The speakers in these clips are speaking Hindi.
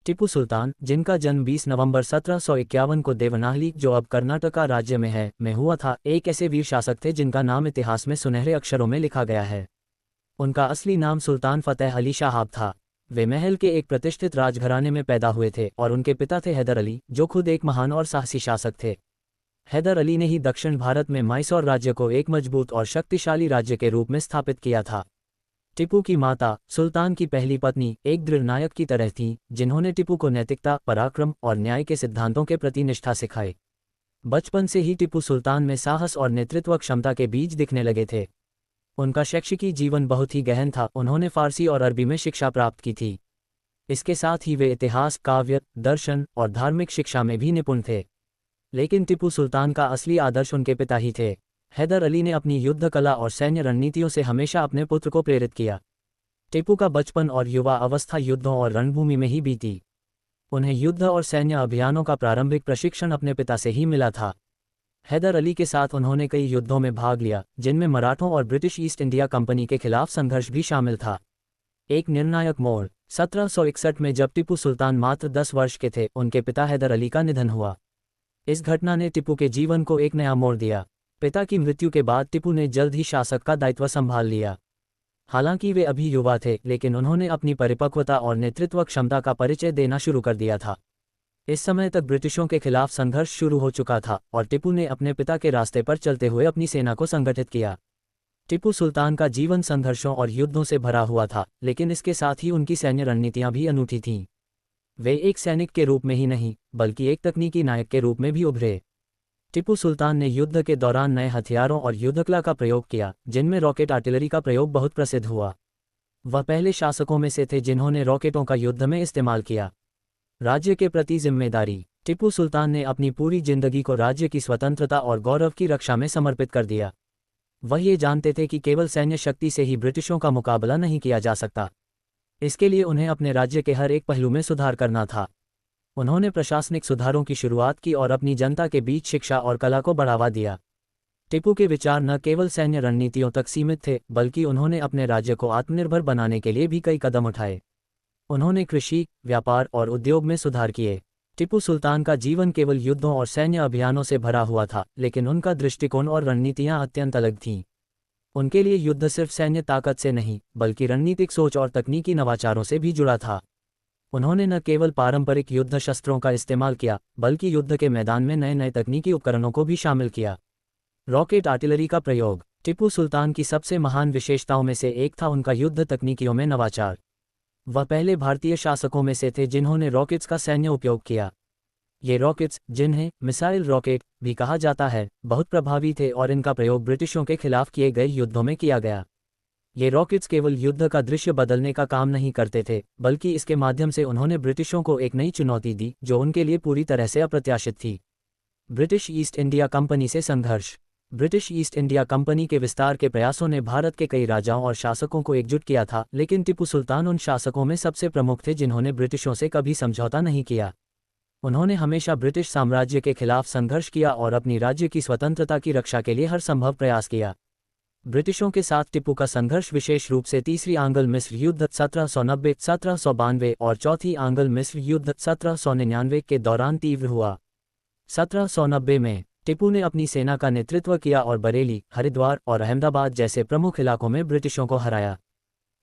टिपू सुल्तान, जिनका जन्म 20 नवंबर 1751 को देवनाहली, जो अब कर्नाटका राज्य में है, में हुआ था, एक ऐसे वीर शासक थे जिनका नाम इतिहास में सुनहरे अक्षरों में लिखा गया है। उनका असली नाम सुल्तान फतेह अली शाहाब था। वे महल के एक प्रतिष्ठित राजघराने में पैदा हुए थे और उनके पिता थे हैदर अली, जो खुद एक महान और साहसी शासक थे। हैदर अली ने ही दक्षिण भारत में मैसूर राज्य को एक मजबूत और शक्तिशाली राज्य के रूप में स्थापित किया था। टिपू की माता, सुल्तान की पहली पत्नी, एक दृढ़ नायक की तरह थीं, जिन्होंने टिपू को नैतिकता, पराक्रम और न्याय के सिद्धांतों के प्रति निष्ठा सिखाई। बचपन से ही टिपू सुल्तान में साहस और नेतृत्व क्षमता के बीज दिखने लगे थे। उनका शैक्षिकी जीवन बहुत ही गहन था। उन्होंने फारसी और अरबी में शिक्षा प्राप्त की थी। इसके साथ ही वे इतिहास, काव्य, दर्शन और धार्मिक शिक्षा में भी निपुण थे। लेकिन टिपू सुल्तान का असली आदर्श उनके पिता ही थे। हैदर अली ने अपनी युद्ध कला और सैन्य रणनीतियों से हमेशा अपने पुत्र को प्रेरित किया। टिपू का बचपन और युवा अवस्था युद्धों और रणभूमि में ही बीती। उन्हें युद्ध और सैन्य अभियानों का प्रारंभिक प्रशिक्षण अपने पिता से ही मिला था। हैदर अली के साथ उन्होंने कई युद्धों में भाग लिया, जिनमें मराठों और ब्रिटिश ईस्ट इंडिया कंपनी के खिलाफ संघर्ष भी शामिल था। एक निर्णायक मोड़ 1761 में, जब टिपू सुल्तान मात्र 10 वर्ष के थे, उनके पिता हैदर अली का निधन हुआ। इस घटना ने टिपू के जीवन को एक नया मोड़ दिया। पिता की मृत्यु के बाद टिपू ने जल्द ही शासक का दायित्व संभाल लिया। हालांकि वे अभी युवा थे, लेकिन उन्होंने अपनी परिपक्वता और नेतृत्व क्षमता का परिचय देना शुरू कर दिया था। इस समय तक ब्रिटिशों के खिलाफ संघर्ष शुरू हो चुका था और टिपू ने अपने पिता के रास्ते पर चलते हुए अपनी सेना को संगठित किया। टिपू सुल्तान का जीवन संघर्षों और युद्धों से भरा हुआ था, लेकिन इसके साथ ही उनकी सैन्य रणनीतियां भी अनूठी थीं। वे एक सैनिक के रूप में ही नहीं, बल्कि एक तकनीकी नायक के रूप में भी उभरे। टिपू सुल्तान ने युद्ध के दौरान नए हथियारों और युद्धकला का प्रयोग किया, जिनमें रॉकेट आर्टिलरी का प्रयोग बहुत प्रसिद्ध हुआ। वह पहले शासकों में से थे जिन्होंने रॉकेटों का युद्ध में इस्तेमाल किया। राज्य के प्रति जिम्मेदारी। टिपू सुल्तान ने अपनी पूरी जिंदगी को राज्य की स्वतंत्रता और गौरव की रक्षा में समर्पित कर दिया। वह ये जानते थे कि केवल सैन्य शक्ति से ही ब्रिटिशों का मुकाबला नहीं किया जा सकता। इसके लिए उन्हें अपने राज्य के हर एक पहलू में सुधार करना था। उन्होंने प्रशासनिक सुधारों की शुरुआत की और अपनी जनता के बीच शिक्षा और कला को बढ़ावा दिया। टिपू के विचार न केवल सैन्य रणनीतियों तक सीमित थे, बल्कि उन्होंने अपने राज्य को आत्मनिर्भर बनाने के लिए भी कई कदम उठाए। उन्होंने कृषि, व्यापार और उद्योग में सुधार किए। टिपू सुल्तान का जीवन केवल युद्धों और सैन्य अभियानों से भरा हुआ था, लेकिन उनका दृष्टिकोण और रणनीतियां अत्यंत अलग थीं। उनके लिए युद्ध सिर्फ सैन्य ताकत से नहीं, बल्कि रणनीतिक सोच और तकनीकी नवाचारों से भी जुड़ा था। उन्होंने न केवल पारंपरिक युद्ध शस्त्रों का इस्तेमाल किया, बल्कि युद्ध के मैदान में नए नए तकनीकी उपकरणों को भी शामिल किया। रॉकेट आर्टिलरी का प्रयोग। टिपू सुल्तान की सबसे महान विशेषताओं में से एक था उनका युद्ध तकनीकियों में नवाचार। वह पहले भारतीय शासकों में से थे जिन्होंने रॉकेट्स का सैन्य उपयोग किया। ये रॉकेट्स, जिन्हें मिसाइल रॉकेट भी कहा जाता है, बहुत प्रभावी थे और इनका प्रयोग ब्रिटिशों के खिलाफ किए गए युद्धों में किया गया। ये रॉकेट्स केवल युद्ध का दृश्य बदलने का काम नहीं करते थे, बल्कि इसके माध्यम से उन्होंने ब्रिटिशों को एक नई चुनौती दी, जो उनके लिए पूरी तरह से अप्रत्याशित थी। ब्रिटिश ईस्ट इंडिया कंपनी से संघर्ष। ब्रिटिश ईस्ट इंडिया कंपनी के विस्तार के प्रयासों ने भारत के कई राजाओं और शासकों को एकजुट किया था, लेकिन टिपू सुल्तान उन शासकों में सबसे प्रमुख थे जिन्होंने ब्रिटिशों से कभी समझौता नहीं किया। उन्होंने हमेशा ब्रिटिश साम्राज्य के खिलाफ संघर्ष किया और अपनी राज्य की स्वतंत्रता की रक्षा के लिए हर संभव प्रयास किया। ब्रिटिशों के साथ टिपू का संघर्ष विशेष रूप से तीसरी आंग्ल मिस्र युद्ध 1790, 1792 और चौथी आंग्ल मिस्र युद्ध 1799 के दौरान तीव्र हुआ। 1790 में टिपू ने अपनी सेना का नेतृत्व किया और बरेली, हरिद्वार और अहमदाबाद जैसे प्रमुख इलाकों में ब्रिटिशों को हराया।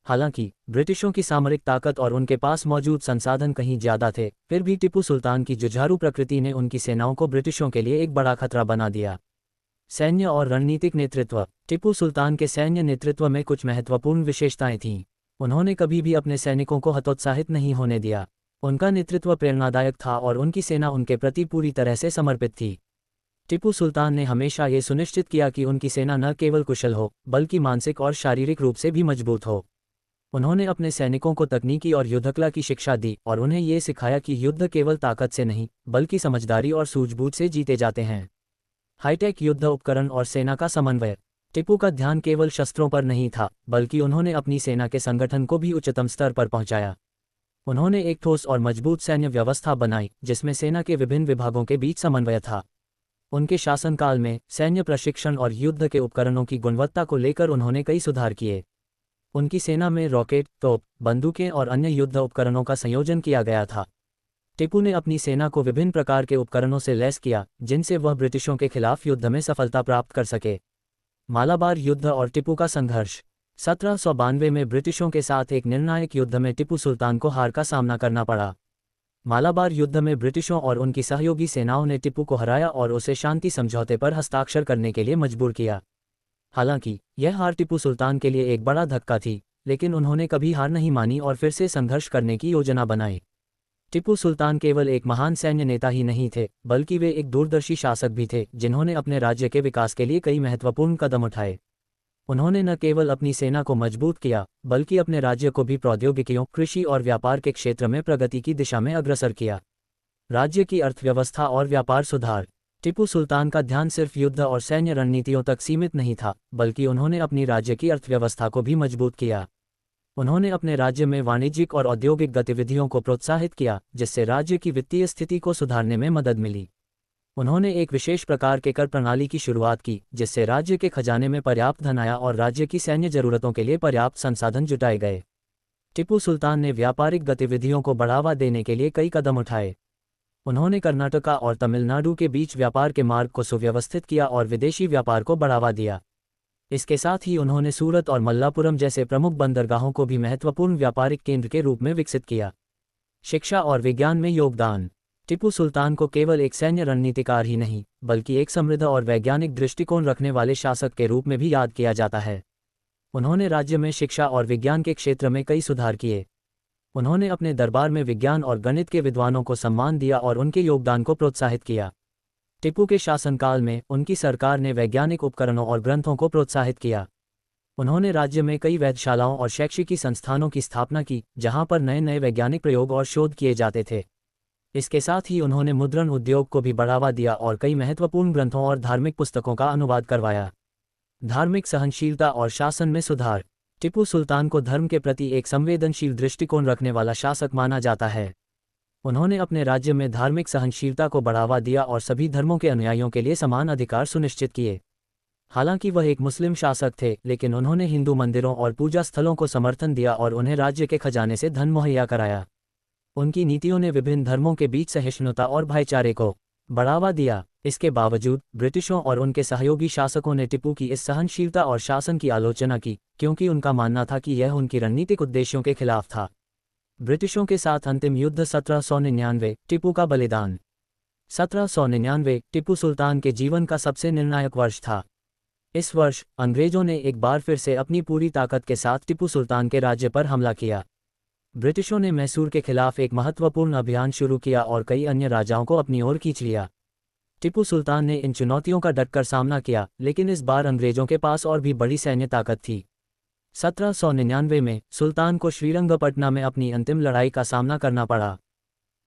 हालांकि ब्रिटिशों की सामरिक ताकत और उनके पास मौजूद संसाधन कहीं ज्यादा थे, फिर भी टिपू सुल्तान की जुझारू प्रकृति ने उनकी सेनाओं को ब्रिटिशों के लिए एक बड़ा खतरा बना दिया। सैन्य और रणनीतिक नेतृत्व। टिपू सुल्तान के सैन्य नेतृत्व में कुछ महत्वपूर्ण विशेषताएं थीं। उन्होंने कभी भी अपने सैनिकों को हतोत्साहित नहीं होने दिया। उनका नेतृत्व प्रेरणादायक था और उनकी सेना उनके प्रति पूरी तरह से समर्पित थी। टिपू सुल्तान ने हमेशा ये सुनिश्चित किया कि उनकी सेना न केवल कुशल हो, बल्कि मानसिक और शारीरिक रूप से भी मजबूत हो। उन्होंने अपने सैनिकों को तकनीकी और युद्धकला की शिक्षा दी और उन्हें ये सिखाया कि युद्ध केवल ताकत से नहीं, बल्कि समझदारी और सूझबूझ से जीते जाते हैं। हाईटेक युद्ध उपकरण और सेना का समन्वय। टिपू का ध्यान केवल शस्त्रों पर नहीं था, बल्कि उन्होंने अपनी सेना के संगठन को भी उच्चतम स्तर पर पहुंचाया। उन्होंने एक ठोस और मजबूत सैन्य व्यवस्था बनाई, जिसमें सेना के विभिन्न विभागों के बीच समन्वय था। उनके शासनकाल में सैन्य प्रशिक्षण और युद्ध के उपकरणों की गुणवत्ता को लेकर उन्होंने कई सुधार किए। उनकी सेना में रॉकेट, तोप, बंदूकें और अन्य युद्ध उपकरणों का संयोजन किया गया था। टिपू ने अपनी सेना को विभिन्न प्रकार के उपकरणों से लैस किया जिनसे वह ब्रिटिशों के खिलाफ युद्ध में सफलता प्राप्त कर सके। मालाबार युद्ध और टिपू का संघर्ष। 1792 में ब्रिटिशों के साथ एक निर्णायक युद्ध में टिपू सुल्तान को हार का सामना करना पड़ा। मालाबार युद्ध में ब्रिटिशों और उनकी सहयोगी सेनाओं ने टिपू को हराया और उसे शांति समझौते पर हस्ताक्षर करने के लिए मजबूर किया। हालांकि यह हार टिपू सुल्तान के लिए एक बड़ा धक्का थी, लेकिन उन्होंने कभी हार नहीं मानी और फिर से संघर्ष करने की योजना बनाई। टिपू सुल्तान केवल एक महान सैन्य नेता ही नहीं थे, बल्कि वे एक दूरदर्शी शासक भी थे जिन्होंने अपने राज्य के विकास के लिए कई महत्वपूर्ण कदम उठाए। उन्होंने न केवल अपनी सेना को मजबूत किया, बल्कि अपने राज्य को भी प्रौद्योगिकियों, कृषि और व्यापार के क्षेत्र में प्रगति की दिशा में अग्रसर किया। राज्य की अर्थव्यवस्था और व्यापार सुधार। टिपू सुल्तान का ध्यान सिर्फ युद्ध और सैन्य रणनीतियों तक सीमित नहीं था, बल्कि उन्होंने अपनी राज्य की अर्थव्यवस्था को भी मजबूत किया। उन्होंने अपने राज्य में वाणिज्यिक और औद्योगिक गतिविधियों को प्रोत्साहित किया, जिससे राज्य की वित्तीय स्थिति को सुधारने में मदद मिली। उन्होंने एक विशेष प्रकार के कर प्रणाली की शुरुआत की, जिससे राज्य के खजाने में पर्याप्त धन आया और राज्य की सैन्य जरूरतों के लिए पर्याप्त संसाधन जुटाए गए। टिपू सुल्तान ने व्यापारिक गतिविधियों को बढ़ावा देने के लिए कई कदम उठाए। उन्होंने कर्नाटका और तमिलनाडु के बीच व्यापार के मार्ग को सुव्यवस्थित किया और विदेशी व्यापार को बढ़ावा दिया। इसके साथ ही उन्होंने सूरत और मल्लापुरम जैसे प्रमुख बंदरगाहों को भी महत्वपूर्ण व्यापारिक केंद्र के रूप में विकसित किया। शिक्षा और विज्ञान में योगदान। टिपू सुल्तान को केवल एक सैन्य रणनीतिकार ही नहीं, बल्कि एक समृद्ध और वैज्ञानिक दृष्टिकोण रखने वाले शासक के रूप में भी याद किया जाता है। उन्होंने राज्य में शिक्षा और विज्ञान के क्षेत्र में कई सुधार किए। उन्होंने अपने दरबार में विज्ञान और गणित के विद्वानों को सम्मान दिया और उनके योगदान को प्रोत्साहित किया। टिपू के शासनकाल में उनकी सरकार ने वैज्ञानिक उपकरणों और ग्रंथों को प्रोत्साहित किया। उन्होंने राज्य में कई वेधशालाओं और शैक्षिकी संस्थानों की स्थापना की, जहां पर नए नए वैज्ञानिक प्रयोग और शोध किए जाते थे। इसके साथ ही उन्होंने मुद्रण उद्योग को भी बढ़ावा दिया और कई महत्वपूर्ण ग्रंथों और धार्मिक पुस्तकों का अनुवाद करवाया। धार्मिक सहनशीलता और शासन में सुधार। टिपू सुल्तान को धर्म के प्रति एक संवेदनशील दृष्टिकोण रखने वाला शासक माना जाता है। उन्होंने अपने राज्य में धार्मिक सहनशीलता को बढ़ावा दिया और सभी धर्मों के अनुयायियों के लिए समान अधिकार सुनिश्चित किए। हालांकि वह एक मुस्लिम शासक थे, लेकिन उन्होंने हिंदू मंदिरों और पूजा स्थलों को समर्थन दिया और उन्हें राज्य के खजाने से धन मुहैया कराया। उनकी नीतियों ने विभिन्न धर्मों के बीच सहिष्णुता और भाईचारे को बढ़ावा दिया। इसके बावजूद ब्रिटिशों और उनके सहयोगी शासकों ने टिपू की इस सहनशीलता और शासन की आलोचना की, क्योंकि उनका मानना था कि यह उनकी रणनीतिक उद्देश्यों के खिलाफ था। ब्रिटिशों के साथ अंतिम युद्ध 1799। टिपू का बलिदान। 1799 टिपू सुल्तान के जीवन का सबसे निर्णायक वर्ष था। इस वर्ष अंग्रेजों ने एक बार फिर से अपनी पूरी ताकत के साथ टिपू सुल्तान के राज्य पर हमला किया। ब्रिटिशों ने मैसूर के खिलाफ एक महत्वपूर्ण अभियान शुरू किया और कई अन्य राजाओं को अपनी ओर खींच लिया। टिपू सुल्तान ने इन चुनौतियों का डटकर सामना किया, लेकिन इस बार अंग्रेजों के पास और भी बड़ी सैन्य ताकत थी। 1799 में सुल्तान को श्रीरंगपटना में अपनी अंतिम लड़ाई का सामना करना पड़ा।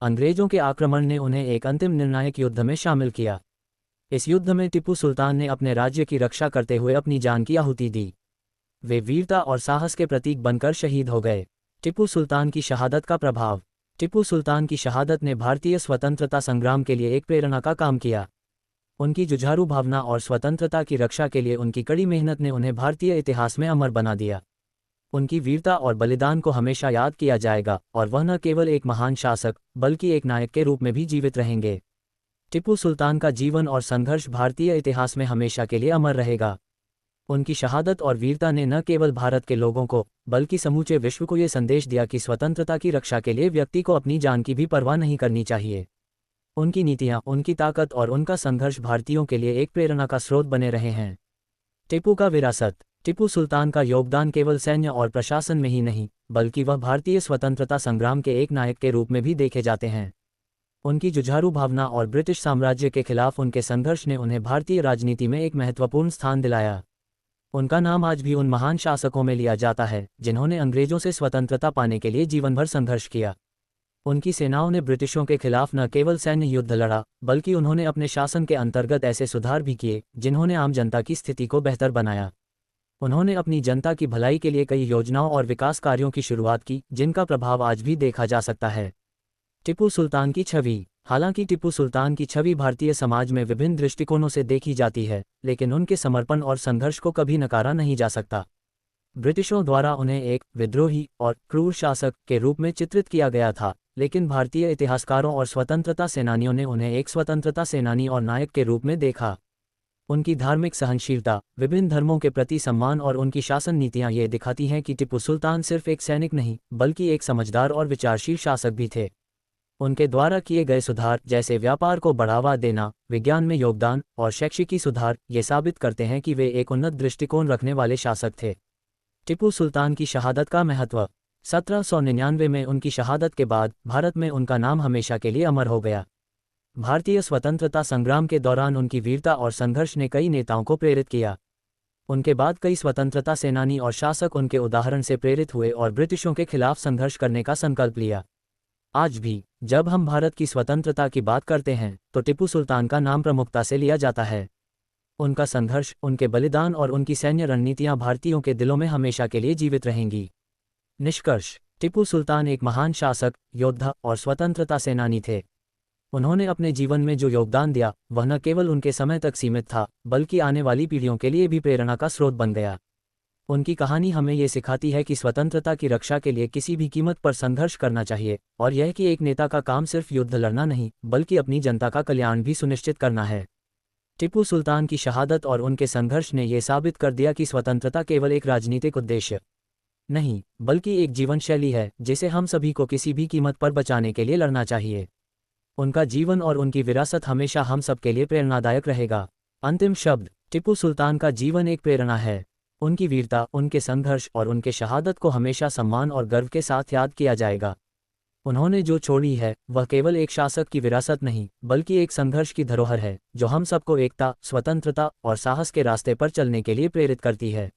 अंग्रेजों के आक्रमण ने उन्हें एक अंतिम निर्णायक युद्ध में शामिल किया। इस युद्ध में टिपू सुल्तान ने अपने राज्य की रक्षा करते हुए अपनी जान की आहुति दी। वे वीरता और साहस के प्रतीक बनकर शहीद हो गए। टिपू सुल्तान की शहादत का प्रभाव। टिपू सुल्तान की शहादत ने भारतीय स्वतंत्रता संग्राम के लिए एक प्रेरणा का काम किया। उनकी जुझारू भावना और स्वतंत्रता की रक्षा के लिए उनकी कड़ी मेहनत ने उन्हें भारतीय इतिहास में अमर बना दिया। उनकी वीरता और बलिदान को हमेशा याद किया जाएगा और वह न केवल एक महान शासक, बल्कि एक नायक के रूप में भी जीवित रहेंगे। टिपू सुल्तान का जीवन और संघर्ष भारतीय इतिहास में हमेशा के लिए अमर रहेगा। उनकी शहादत और वीरता ने न केवल भारत के लोगों को, बल्कि समूचे विश्व को ये संदेश दिया कि स्वतंत्रता की रक्षा के लिए व्यक्ति को अपनी जान की भी परवाह नहीं करनी चाहिए। उनकी नीतियां, उनकी ताकत और उनका संघर्ष भारतीयों के लिए एक प्रेरणा का स्रोत बने रहे हैं। टिपू का विरासत। टिपू सुल्तान का योगदान केवल सैन्य और प्रशासन में ही नहीं, बल्कि वह भारतीय स्वतंत्रता संग्राम के एक नायक के रूप में भी देखे जाते हैं। उनकी जुझारू भावना और ब्रिटिश साम्राज्य के खिलाफ उनके संघर्ष ने उन्हें भारतीय राजनीति में एक महत्वपूर्ण स्थान दिलाया। उनका नाम आज भी उन महान शासकों में लिया जाता है जिन्होंने अंग्रेजों से स्वतंत्रता पाने के लिए जीवन भर संघर्ष किया। उनकी सेनाओं ने ब्रिटिशों के खिलाफ न केवल सैन्य युद्ध लड़ा, बल्कि उन्होंने अपने शासन के अंतर्गत ऐसे सुधार भी किए जिन्होंने आम जनता की स्थिति को बेहतर बनाया। उन्होंने अपनी जनता की भलाई के लिए कई योजनाओं और विकास कार्यों की शुरुआत की, जिनका प्रभाव आज भी देखा जा सकता है। टिपू सुल्तान की छवि। हालांकि टिपू सुल्तान की छवि भारतीय समाज में विभिन्न दृष्टिकोणों से देखी जाती है, लेकिन उनके समर्पण और संघर्ष को कभी नकारा नहीं जा सकता। ब्रिटिशों द्वारा उन्हें एक विद्रोही और क्रूर शासक के रूप में चित्रित किया गया था, लेकिन भारतीय इतिहासकारों और स्वतंत्रता सेनानियों ने उन्हें एक स्वतंत्रता सेनानी और नायक के रूप में देखा। उनकी धार्मिक सहनशीलता, विभिन्न धर्मों के प्रति सम्मान और उनकी शासन नीतियां ये दिखाती हैं कि टीपू सुल्तान सिर्फ एक सैनिक नहीं, बल्कि एक समझदार और विचारशील शासक भी थे। उनके द्वारा किए गए सुधार, जैसे व्यापार को बढ़ावा देना, विज्ञान में योगदान और शैक्षिकी सुधार, ये साबित करते हैं कि वे एक उन्नत दृष्टिकोण रखने वाले शासक थे। टीपू सुल्तान की शहादत का महत्व। 1799 में उनकी शहादत के बाद भारत में उनका नाम हमेशा के लिए अमर हो गया। भारतीय स्वतंत्रता संग्राम के दौरान उनकी वीरता और संघर्ष ने कई नेताओं को प्रेरित किया। उनके बाद कई स्वतंत्रता सेनानी और शासक उनके उदाहरण से प्रेरित हुए और ब्रिटिशों के खिलाफ संघर्ष करने का संकल्प लिया। आज भी जब हम भारत की स्वतंत्रता की बात करते हैं तो टीपू सुल्तान का नाम प्रमुखता से लिया जाता है। उनका संघर्ष, उनके बलिदान और उनकी सैन्य रणनीतियां भारतीयों के दिलों में हमेशा के लिए जीवित रहेंगी। निष्कर्ष: टीपू सुल्तान एक महान शासक, योद्धा और स्वतंत्रता सेनानी थे। उन्होंने अपने जीवन में जो योगदान दिया वह न केवल उनके समय तक सीमित था, बल्कि आने वाली पीढ़ियों के लिए भी प्रेरणा का स्रोत बन गया। उनकी कहानी हमें ये सिखाती है कि स्वतंत्रता की रक्षा के लिए किसी भी कीमत पर संघर्ष करना चाहिए, और यह कि एक नेता का काम सिर्फ युद्ध लड़ना नहीं, बल्कि अपनी जनता का कल्याण भी सुनिश्चित करना है। टीपू सुल्तान की शहादत और उनके संघर्ष ने यह साबित कर दिया कि स्वतंत्रता केवल एक राजनीतिक उद्देश्य नहीं, बल्कि एक जीवन शैली है जिसे हम सभी को किसी भी कीमत पर बचाने के लिए लड़ना चाहिए। उनका जीवन और उनकी विरासत हमेशा हम सब के लिए प्रेरणादायक रहेगा। अंतिम शब्द: टीपू सुल्तान का जीवन एक प्रेरणा है। उनकी वीरता, उनके संघर्ष और उनके शहादत को हमेशा सम्मान और गर्व के साथ याद किया जाएगा। उन्होंने जो छोड़ी है वह केवल एक शासक की विरासत नहीं, बल्कि एक संघर्ष की धरोहर है जो हम सबको एकता, स्वतंत्रता और साहस के रास्ते पर चलने के लिए प्रेरित करती है।